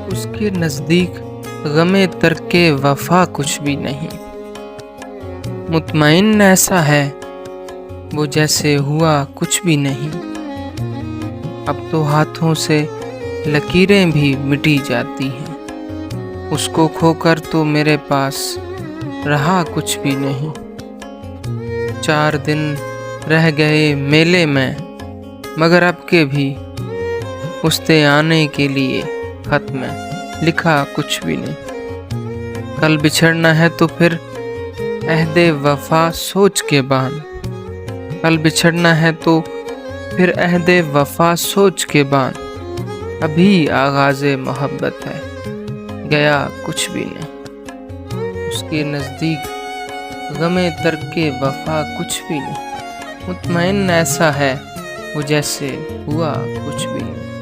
اس کے نزدیک غم ترک وفا کچھ بھی نہیں، مطمئن ایسا ہے وہ جیسے ہوا کچھ بھی نہیں۔ اب تو ہاتھوں سے لکیریں بھی مٹی جاتی ہیں، اس کو کھو کر تو میرے پاس رہا کچھ بھی نہیں۔ 4 دن رہ گئے میلے میں، مگر اب کے بھی اس کے آنے کے لیے خط میں لکھا کچھ بھی نہیں۔ کل بچھڑنا ہے تو پھر عہد وفا سوچ کے باندھ، کل بچھڑنا ہے تو پھر عہد وفا سوچ کے باندھ۔ ابھی آغاز محبت ہے، گیا کچھ بھی نہیں۔ اس کے نزدیک غم ترک وفا کچھ بھی نہیں، مطمئن ایسا ہے وہ جیسے ہوا کچھ بھی نہیں۔